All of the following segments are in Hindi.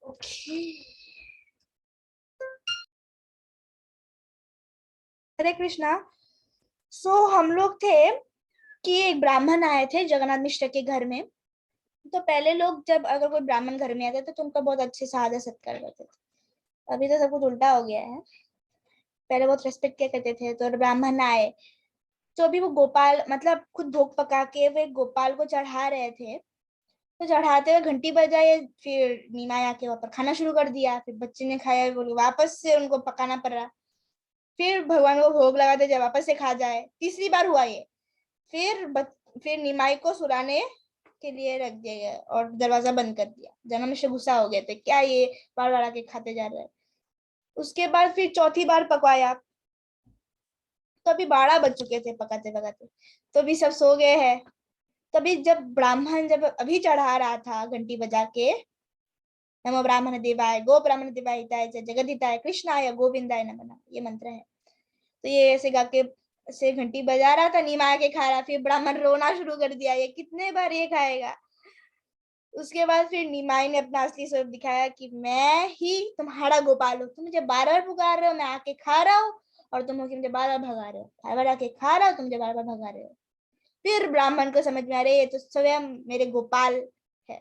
ओके। हरे कृष्णा। हम लोग थे कि एक ब्राह्मण आए थे जगन्नाथ मिश्र के घर में। तो पहले लोग जब अगर कोई ब्राह्मण घर में आते थे तो उनका बहुत अच्छे से आदर सत्कार करते थे। अभी तो सब कुछ उल्टा हो गया है। पहले बहुत रेस्पेक्ट किया करते थे। तो ब्राह्मण आए तो अभी वो गोपाल मतलब खुद भोग पका के वे गोपाल को चढ़ा रहे थे। तो चढ़ाते हुए घंटी बजाए, फिर नीमाया आके वहां पर खाना शुरू कर दिया। फिर बच्चे ने खाया, बोले वापस से उनको पकाना पड़ रहा। फिर भगवान को भोग लगाते जब वापस से खा जाए, तीसरी बार हुआ ये। फिर निमाई को सुलाने के लिए रख दिया गया और दरवाजा बंद कर दिया। जन्म से गुस्सा हो गए थे, क्या ये बार बार आके खाते जा रहे हैं। उसके बाद फिर चौथी बार पकवाया। तो अभी 12 बज चुके थे पकाते पकाते। तो अभी सब सो गए हैं। तभी जब ब्राह्मण जब अभी चढ़ा रहा था घंटी बजा के, नमो ब्राह्मण देवाय गो ब्राह्मण देवाय हिताय च जगद्धिताय कृष्णाय गोविंदाय नमः, ये मंत्र है। तो ये ऐसे गा के से घंटी बजा रहा था, नीमा के खा रहा। फिर ब्राह्मण रोना शुरू कर दिया, ये कितने बार ये खाएगा। उसके बाद फिर निमाई ने अपना असली स्वरूप दिखाया कि मैं ही तुम्हारा गोपाल हूँ। तुम मुझे बार बार पुकार रहे हो, मैं आके खा रहा हूँ, और तुम मुझे बार बार भगा रहे हो। बार बार आके खा रहा हो, तुम मुझे बार बार भगा रहे हो। फिर ब्राह्मण को समझ में आ रही है, ये तो स्वयं मेरे गोपाल है।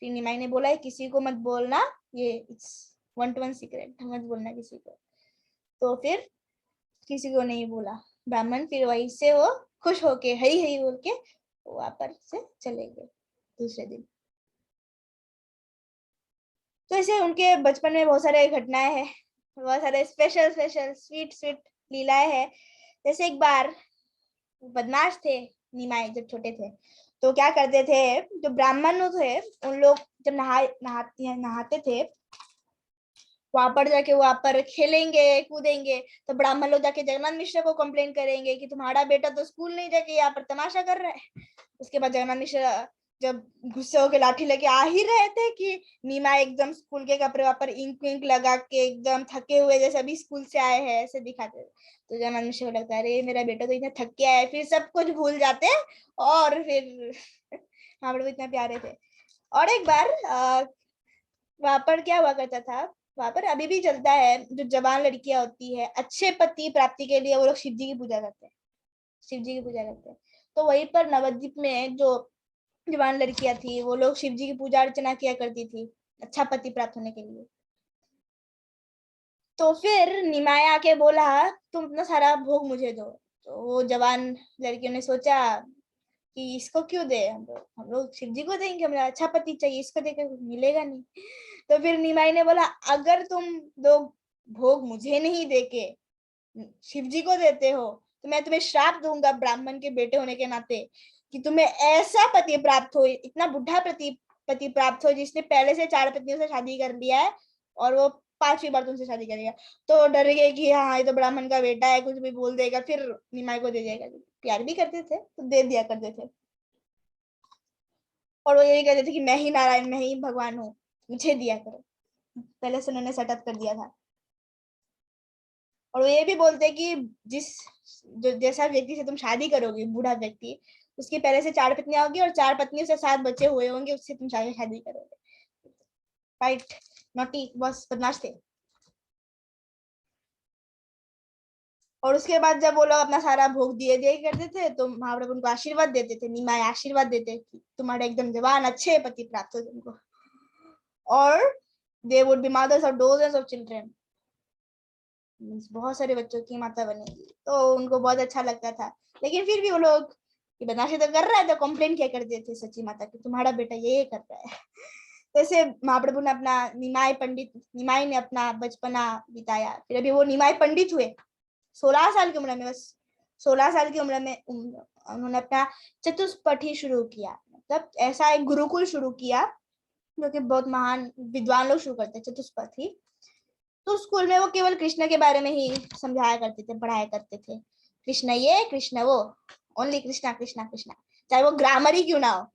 फिर निमाई ने बोला किसी को मत बोलना, ये इट्स 1 to 1 सीक्रेट, मत बोलना किसी को। तो फिर किसी को नहीं बोला ब्राह्मण। फिर वहीं से वो खुश होके हई हई बोल के वापस से चले गए दूसरे दिन। तो ऐसे उनके बचपन में बहुत सारे घटनाएं हैं, बहुत सारे स्पेशल स्पेशल स्वीट स्वीट लीलाएं हैं। जैसे एक बार बदमाश थे निमाई जब छोटे थे। तो क्या करते थे, जो ब्राह्मण थे उन लोग जब नहाते थे, वहां पर जाके वहां पर खेलेंगे कूदेंगे। तो ब्राह्मण लोग जाके जगन्नाथ मिश्र को कंप्लेन करेंगे कि तुम्हारा बेटा तो स्कूल नहीं जाके यहाँ पर तमाशा कर रहा है। उसके बाद जगन्नाथ मिश्र जब गुस्से होकर लाठी लेके आ ही रहे थे कि नीमा एकदम स्कूल के कपड़े वहां पर इंक विंक लगा के एकदम थके हुए जैसे अभी स्कूल से आए हैं ऐसे दिखाते थे। तो जगन्नाथ मिश्र को लगता है अरे मेरा बेटा तो इतना थक के आया है। फिर सब कुछ भूल जाते हैं और फिर हाँ बड़े इतना प्यारे थे। और एक बार वहां पर क्या हुआ करता था, वहां पर अभी भी चलता है, जो जवान लड़कियां होती है अच्छे पति प्राप्ति के लिए वो लोग शिव जी की पूजा करते हैं। शिव जी की पूजा करते हैं। तो वहीं पर नवद्वीप में जो जवान लड़कियां थी वो लोग शिव जी की पूजा अर्चना किया करती थी अच्छा पति प्राप्त होने के लिए। तो फिर निमाया आके बोला तुम अपना सारा भोग मुझे दो। तो वो जवान लड़कियों ने सोचा कि इसको क्यों दे, हम लोग शिव जी को देंगे, हमें अच्छा पति चाहिए, इसको देकर मिलेगा नहीं। तो फिर निमाई ने बोला अगर तुम दो भोग मुझे नहीं देके शिव जी को देते हो तो मैं तुम्हें श्राप दूंगा ब्राह्मण के बेटे होने के नाते, कि तुम्हें ऐसा पति प्राप्त हो, इतना बुढ़ा पति प्राप्त हो जिसने पहले से 4 पत्नियों से शादी कर लिया है और वो 5वीं बार तुमसे शादी करेगा। तो डर गए कि हाँ ये तो ब्राह्मण का बेटा है, कुछ भी बोल देगा। फिर निमाई को दे देगा। प्यार भी करते थे तो दे दिया करते थे। और वो यही कहते थे कि मैं ही नारायण, मैं ही भगवान हूँ, मुझे दिया करो। पहले से उन्होंने सेटअप कर दिया था। और वो ये भी बोलते कि जिस जो जैसा व्यक्ति से तुम शादी करोगे, बूढ़ा व्यक्ति, उसकी पहले से 4 पत्नियां होगी और 4 पत्नियों से 7 बच्चे हुए होंगे, उससे तुम शादी करोगे। राइट। नोटी बस बदमाश थे। और उसके बाद जब वो लोग अपना सारा भोग दिए दिए करते थे तो महाप्रभु उनको आशीर्वाद देते थे, निमाय आशीर्वाद देते कि तुम्हारे एकदम जवान अच्छे पति प्राप्त हो तुमको। और they would be mothers of dozens of children, बहुत सारे बच्चों की माता बनेगी। तो उनको बहुत अच्छा लगता था। लेकिन फिर भी वो लोग कि बदमाशी तो कर रहा है, तो कंप्लेन क्या करते थे सची माता की तुम्हारा बेटा ये कर रहा है। जैसे महाप्रभु ने अपना निमाई ने अपना बचपना बिताया। फिर अभी वो निमाई पंडित हुए 16 साल की उम्र में। बस 16 साल की उम्र में उन्होंने अपना चतुष्पठी शुरू किया, मतलब ऐसा एक गुरुकुल शुरू किया जो कि बहुत महान विद्वान लोग शुरू करते चतुष्पठी। तो स्कूल में वो केवल कृष्ण के बारे में ही समझाया करते थे, पढ़ाया करते थे। कृष्ण ये कृष्ण वो, ओनली कृष्णा कृष्णा कृष्णा, चाहे वो ग्रामर ही क्यों ना हो,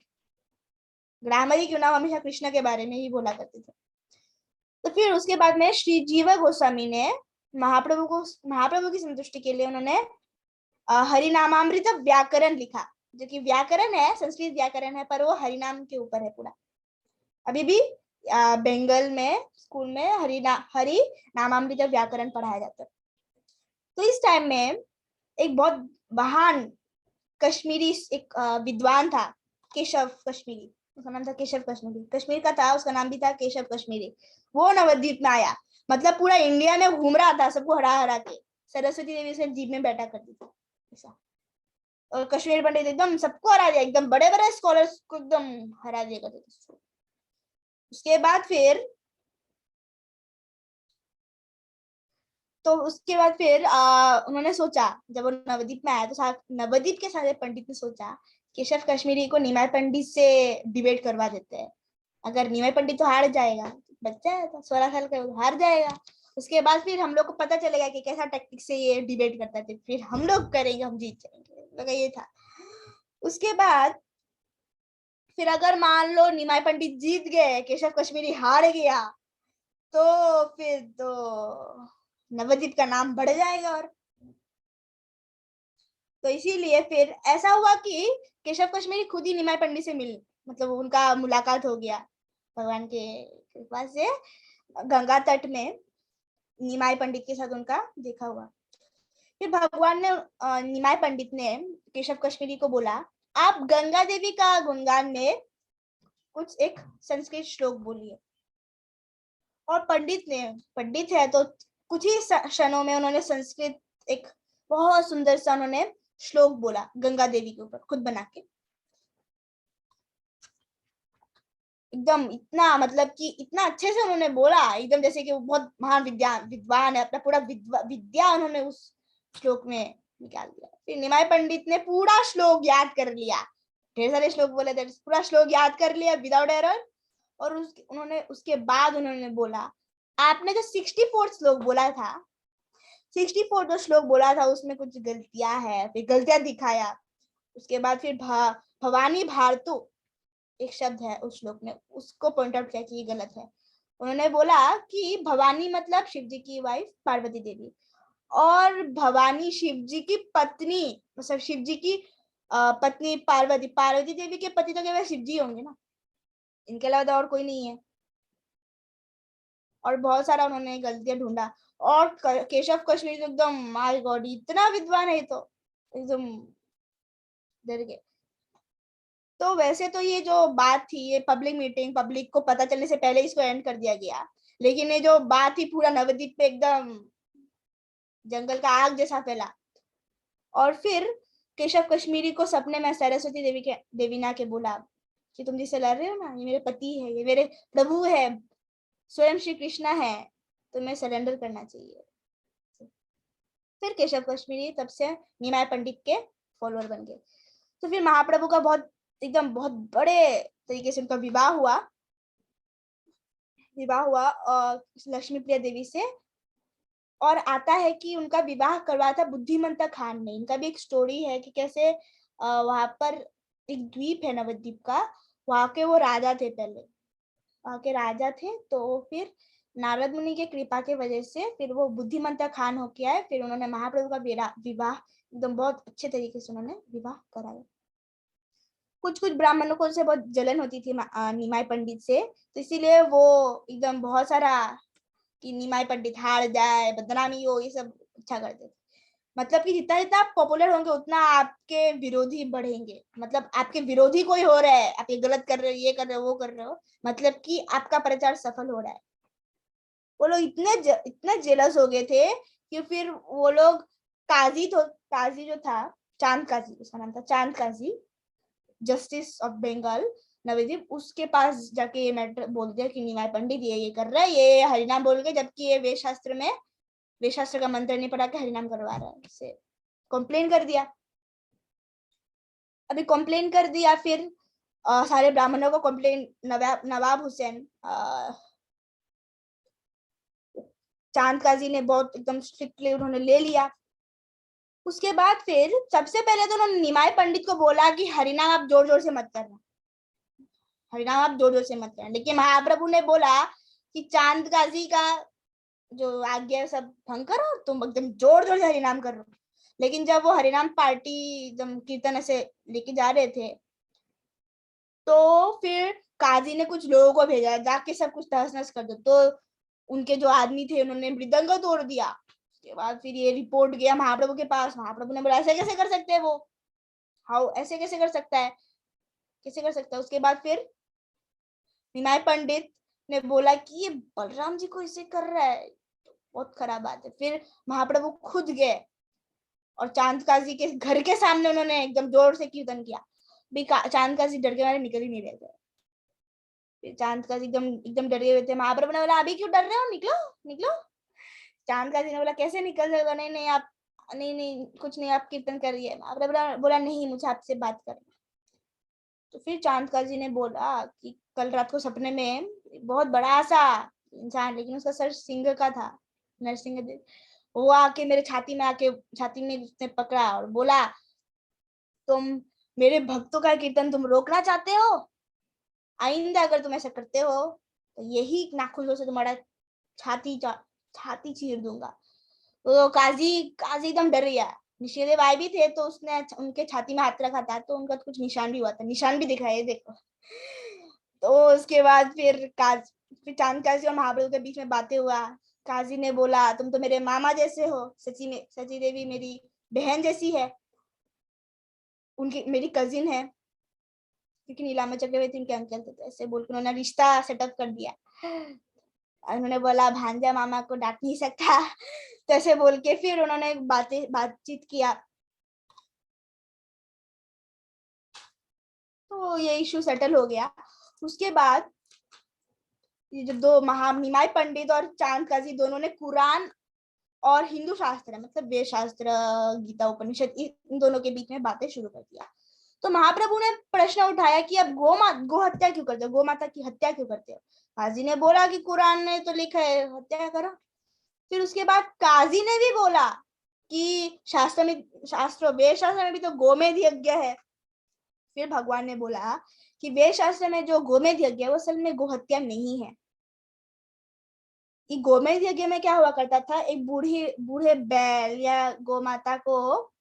ग्रामर ही क्यों ना हो, हमेशा कृष्ण के बारे में ही बोला करते थे। तो फिर उसके बाद में श्री जीव गोस्वामी ने महाप्रभु की संतुष्टि के लिए उन्होंने हरिनामामृत व्याकरण लिखा, जो कि व्याकरण है, संस्कृत व्याकरण है, पर वो हरिनाम के ऊपर है पूरा। अभी भी बंगाल में स्कूल में हरि नामामृत व्याकरण पढ़ाया जाता है। तो इस टाइम में एक बहुत महान कश्मीरी एक विद्वान था, केशव कश्मीरी। उसका नाम था केशव कश्मीरी, कश्मीर का था, उसका नाम भी था केशव कश्मीरी। वो नवद्वीप में आया, मतलब पूरा इंडिया में घूम रहा था, सबको हरा हरा के सरस्वती देवी से जीप में बैठा करती थी ऐसा। और कश्मीर पंडित एकदम सबको हरा दिया, एकदम बड़े बड़े स्कॉलर्स को एकदम हरा दिया करते थे। उसके बाद फिर उन्होंने सोचा, जब वो नवद्वीप में आया तो नवद्वीप के सारे पंडित ने सोचा केशव कश्मीरी को निमाय पंडित से डिबेट करवा देते हैं। अगर निमाय पंडित तो हार जाएगा, बच्चा है तो 16 साल का, हार जाएगा। उसके बाद फिर हम लोग को पता चलेगा कि कैसा टेक्निक से ये डिबेट करता थे, फिर हम लोग करेंगे, हम जीत जाएंगे, ये था। उसके बाद फिर अगर मान लो निमाय पंडित जीत गए, केशव कश्मीरी हार गया, तो फिर तो नवद्वीप का नाम बढ़ जाएगा। और तो इसीलिए फिर ऐसा हुआ कि केशव कश्मीरी खुद ही निमाय पंडित से मतलब उनका मुलाकात हो गया भगवान के कृपा से, गंगा तट में निमाय पंडित के साथ उनका देखा हुआ। फिर भगवान ने निमाय पंडित ने केशव कश्मीरी को बोला, आप गंगा देवी का गुणगान में कुछ एक संस्कृत श्लोक बोलिए। और पंडित है तो कुछ ही क्षणों में उन्होंने संस्कृत एक बहुत सुंदर सा उन्होंने श्लोक बोला गंगा देवी के ऊपर, खुद बना के। एकदम इतना, मतलब कि इतना अच्छे से उन्होंने बोला, एकदम जैसे कि वो बहुत महान विद्वान है, अपना पूरा विद्या उन्होंने उस श्लोक में निकाल दिया। फिर निमाय पंडित ने पूरा श्लोक याद कर लिया, ढेर सारे श्लोक बोले थे, पूरा श्लोक याद कर लिया विदाउट एरर। और उसके बाद उन्होंने बोला, आपने जो 64 श्लोक बोला था, 64 जो श्लोक बोला था उसमें कुछ गलतियां है, फिर गलतियां दिखाया। उसके बाद फिर भवानी भारतु एक शब्द है उस श्लोक में, उसको पॉइंट आउट किया कि ये गलत है। उन्होंने बोला कि भवानी मतलब शिव जी की वाइफ पार्वती देवी, और भवानी शिव जी की पत्नी, मतलब शिव जी की पत्नी पार्वती देवी के पति तो केवल शिव जी होंगे ना, इनके अलावा तो और कोई नहीं है। और बहुत सारा उन्होंने गलतियां ढूंढा। और केशव कश्मीरी तो एकदम माय गॉड इतना विद्वान है, तो एकदम डर गए। तो वैसे तो ये जो बात थी, ये पब्लिक मीटिंग, पब्लिक को पता चलने से पहले इसको एंड कर दिया गया, लेकिन ये जो बात थी पूरा नवद्वीप पे एकदम जंगल का आग जैसा फैला। और फिर केशव कश्मीरी को सपने में सरस्वती देवी ने आके बोला कि तुम जिससे लड़ रहे हो ना, ये मेरे पति है, ये मेरे प्रभु है, स्वयं श्री कृष्णा है, तुम्हें सरेंडर करना चाहिए। फिर केशव कश्मीरी तब से निमाय पंडित के फॉलोअर बन गए। तो फिर महाप्रभु का बहुत बड़े तरीके से उनका विवाह हुआ लक्ष्मी प्रिया देवी से। और आता है कि उनका विवाह करवाया था बुद्धिमंता खान ने। इनका भी एक स्टोरी है कि कैसे वहां पर एक द्वीप है नवद्वीप का, वहां के वो राजा थे, पहले वहां के राजा थे। तो फिर नारद मुनि के कृपा के वजह से फिर वो बुद्धिमंता खान होके आए, फिर उन्होंने महाप्रभु का विवाह एकदम बहुत अच्छे तरीके से उन्होंने विवाह कराया। कुछ कुछ ब्राह्मणों को से बहुत जलन होती थी निमाय पंडित से, तो इसीलिए वो एकदम बहुत सारा कि निमाय पंडित हार जाए, बदनामी हो, ये सब अच्छा करते थे। मतलब कि जितना जितना आप पॉपुलर होंगे उतना आपके विरोधी बढ़ेंगे। मतलब आपके विरोधी कोई हो रहा है, आप ये गलत कर रहे हो, ये कर रहे हो, वो कर रहे हो, मतलब कि आपका प्रचार सफल हो रहा है। वो लोग इतने जेलस हो गए थे कि फिर वो लोग काजी जो था, चांद काजी उसका नाम था, चांद काजी, जस्टिस ऑफ बंगाल नवद्वीप, उसके पास जाके ये मैटर बोल दिया कि निमाय पंडित ये कर रहा है, ये हरिनाम बोल के, जबकि ये वेद शास्त्र का मंत्र नहीं पढ़ा के हरिनाम करवा रहा है, इससे कंप्लेन कर दिया। अभी कंप्लेन कर दिया, फिर सारे ब्राह्मणों को कंप्लेन, नवाब हुसैन चांद काजी ने बहुत एकदम स्ट्रिक्टली उन्होंने ले लिया। उसके बाद फिर सबसे पहले तो उन्होंने निमाय पंडित को बोला कि हरिनाम आप जोर जोर से मत करना, हरिनाम आप जोर जोर से मत करना। लेकिन महाप्रभु ने बोला कि चांद काजी का जो आज्ञा है सब भंग करो, तुम एकदम जोर जोर से हरिनाम कर रहे हो। लेकिन जब वो हरिनाम पार्टी एकदम कीर्तन से लेके जा रहे थे, तो फिर काजी ने कुछ लोगों को भेजा जाके सब कुछ तहस नहस कर दो। तो उनके जो आदमी थे उन्होंने मृदंग तोड़ दिया। उसके बाद फिर ये रिपोर्ट गया महाप्रभु के पास। महाप्रभु ने बोला ऐसे कैसे कर सकते हैं वो, हाउ ऐसे कैसे कर सकता है, कैसे कर सकता है। उसके बाद फिर निमाय पंडित ने बोला कि ये बलराम जी को इसे कर रहा है, बहुत खराब बात है। फिर महाप्रभु खुद गए और चांद काजी के घर के सामने उन्होंने एकदम जोर से कीर्तन किया। भी चांद काजी डर के मारे निकल ही नहीं रहे थे। फिर चांद काजी एकदम एकदम डरे हुए थे। महाप्रभु ने बोला अभी क्यों डर रहे हो, निकलो निकलो। चांद काजी ने बोला कैसे निकल सकते, नहीं नहीं आप, नहीं नहीं कुछ नहीं, आप कीर्तन कर रही है। महाप्रभु बोला नहीं मुझे आपसे बात करनी। तो फिर चांद काजी ने बोला कि कल रात को सपने में बहुत बड़ा सा इंसान, लेकिन उसका सर सिंह का था, नरसिंह देव, वो आके मेरे छाती में उसने पकड़ा और बोला तुम मेरे भक्तों का कीर्तन तुम रोकना चाहते हो, आइंदा अगर तुम ऐसा करते हो तो यही नाखूनों से तुम्हारा छाती चीर दूंगा। तो काजी काजी एकदम डर गया। निषेधे भाई भी थे तो उसने उनके छाती में हाथ रखा था तो उनका कुछ निशान भी हुआ था, निशान भी दिखाया देखो। तो उसके बाद फिर चांद काजी और महाप्रभु के बीच में बातें हुआ। काजी ने बोला तुम तो मेरे मामा जैसे हो, सची देवी मेरी बहन जैसी है, उनकी मेरी कजिन है, क्योंकि नीलांबर चक्रवर्ती उनके अंकल थे। तो ऐसे बोलकर उन्होंने रिश्ता सेटअप कर दिया। उन्होंने बोला भांजा मामा को डांट नहीं सकता। तो ऐसे बोल के फिर उन्होंने बातचीत किया। तो ये इशू सेटल हो गया। उसके बाद ये जो दो निमाय पंडित और चांद काजी दोनों ने कुरान और हिंदू शास्त्र मतलब वेद शास्त्र, गीता उपनिषद, इन दोनों के बीच में बातें शुरू कर दिया। तो महाप्रभु ने प्रश्न उठाया कि अब गो हत्या क्यों करते हो, गो माता की हत्या क्यों करते हो। काजी ने बोला कि कुरान ने तो लिखा है हत्या करो। फिर उसके बाद काजी ने भी बोला कि वेद शास्त्र में भी तो गोमेध यज्ञ है। फिर भगवान ने बोला कि वेद शास्त्र में जो गोमेध यज्ञ है वो असल में गोहत्या नहीं है। गोमेध यज्ञ में क्या हुआ करता था, एक बूढ़े बैल या गोमाता को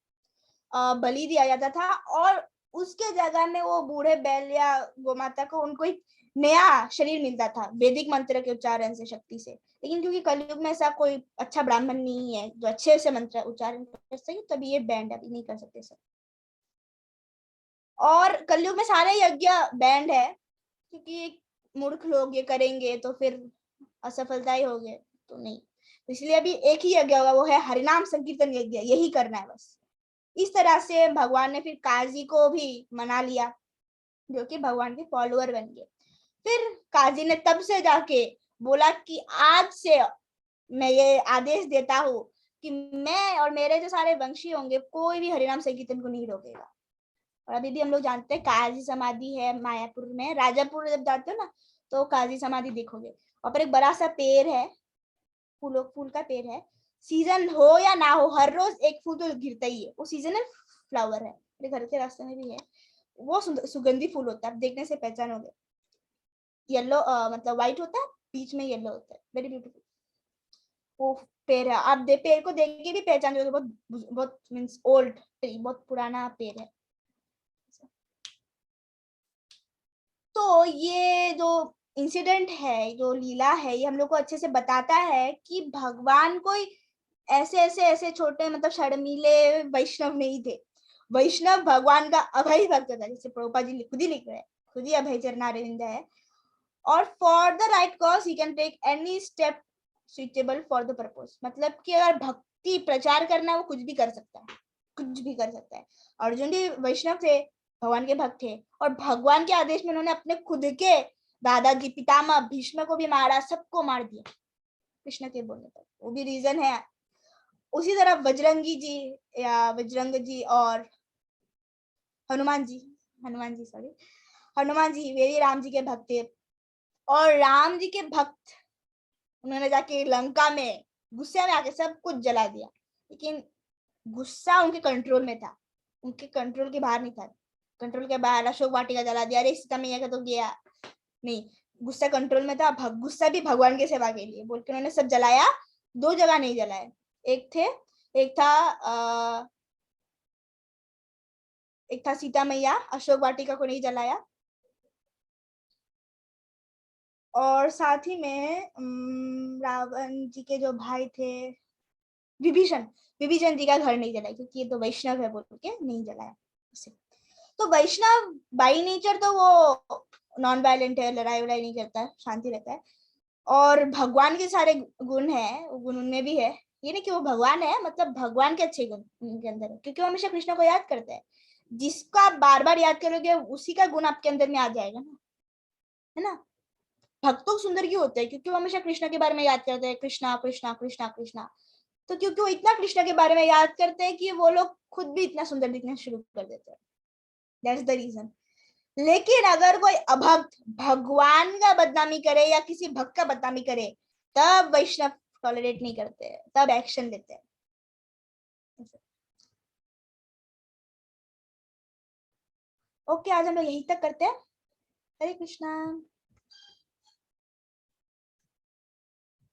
बलि दिया जाता था और उसके जगह में वो बूढ़े बैल या गोमाता को उनको एक नया शरीर मिलता था वैदिक मंत्र के उच्चारण से, शक्ति से। लेकिन क्योंकि कलयुग में ऐसा कोई अच्छा ब्राह्मण नहीं है जो अच्छे से मंत्र उच्चारण कर सके, तभी ये बैंड अभी नहीं कर सकते सब। और कलयुग में सारे यज्ञ बैंड है, क्योंकि मूर्ख लोग ये करेंगे तो फिर असफलता ही होगी, तो नहीं। इसलिए अभी एक ही यज्ञ होगा, वो है हरिनाम संकीर्तन यज्ञ, यही करना है बस। इस तरह से भगवान ने फिर काजी को भी मना लिया, जो कि भगवान के फॉलोअर बन गए। फिर काजी ने तब से जाके बोला कि आज से मैं ये आदेश देता हूँ कि मैं और मेरे जो सारे वंशी होंगे कोई भी हरिनाम संकीर्तन को नहीं रोकेगा। और अभी भी हम लोग जानते हैं काजी समाधि है मायापुर में, राजापुर जब जाते हो ना तो काजी समाधि देखोगे। और पर एक बड़ा सा पेड़ है, फूल का पेड़ है, सीजन हो या ना हो हर रोज एक फूल तो गिरता ही है, वो सीजनल फ्लावर है, मेरे घर के रास्ते में भी है। वो सुगंधी फूल होता है, आप देखने से पहचानोगे। येलो मतलब व्हाइट होता है, बीच में येलो होता है, वेरी ब्यूटीफुल वो पेड़ है। आप पेड़ को देख के भी पहचान जाओगे, बहुत बहुत मीन्स ओल्ड ट्री, बहुत पुराना पेड़ है। तो ये जो इंसिडेंट है, जो लीला है, ये हम लोग को अच्छे से बताता है कि भगवान कोई ऐसे छोटे मतलब शर्मीले वैष्णव नहीं थे। वैष्णव भगवान का अभय भक्त था, जैसे प्रभुपाद जी खुद ही लिख रहे हैं, खुद ही अभय चरणारविंद है। और for the right cause he can take any step suitable for the purpose, मतलब कि अगर भक्ति प्रचार करना है वो कुछ भी कर सकता है, कुछ भी कर सकता है। अर्जुन भी वैष्णव थे, भगवान के भक्त थे, और भगवान के आदेश में उन्होंने अपने खुद के दादाजी पितामह भीष्म को भी मारा, सबको मार दिया कृष्ण के बोलने पर, वो भी रीजन है। उसी तरह बजरंगी जी या बजरंग जी और हनुमान जी वे राम जी के भक्त थे। और राम जी के भक्त उन्होंने जाके लंका में गुस्से में आके सब कुछ जला दिया, लेकिन गुस्सा उनके कंट्रोल में था, उनके कंट्रोल के बाहर नहीं था। कंट्रोल के बाहर अशोक वाटिका जला दिया, अरे सीता मैया का तो गया नहीं, गुस्सा कंट्रोल में था। गुस्सा भी भगवान की सेवा के लिए बोल के उन्होंने सब जलाया। दो जगह नहीं जलाए, एक था सीता मैया, अशोक वाटिका को नहीं जलाया। और साथ ही में रावण जी के जो भाई थे विभीषण, विभीषण जी का घर नहीं जलाया क्योंकि ये तो वैष्णव है बोल के नहीं जलाया उसे। तो वैष्णव बाई नेचर तो वो नॉन वायलेंट है, लड़ाई वड़ाई नहीं करता है, शांति रहता है। और भगवान के सारे गुण है, वो गुण उनमें भी है। ये नहीं कि वो भगवान है, मतलब भगवान के अच्छे गुण उनके अंदर है, क्योंकि वो हमेशा कृष्ण को याद करते हैं। जिसको आप बार बार याद करोगे उसी का गुण आपके अंदर में आ जाएगा ना, है ना। भक्त तो सुंदर क्यों होते हैं? क्योंकि वो हमेशा कृष्ण के बारे में याद करते हैं, कृष्णा कृष्णा कृष्णा कृष्णा। तो क्योंकि वो इतना कृष्ण के बारे में याद करते हैं कि वो लोग खुद भी इतना सुंदर दिखना शुरू कर देते हैं। That's the reason. लेकिन अगर कोई अभक्त भगवान का बदनामी करे या किसी भक्त का बदनामी करे, तब वैष्णव टॉलरेट नहीं करते हैं, तब एक्शन लेते हैं। ओके, आज हम लोग यहीं तक करते हैं। हरे कृष्णा।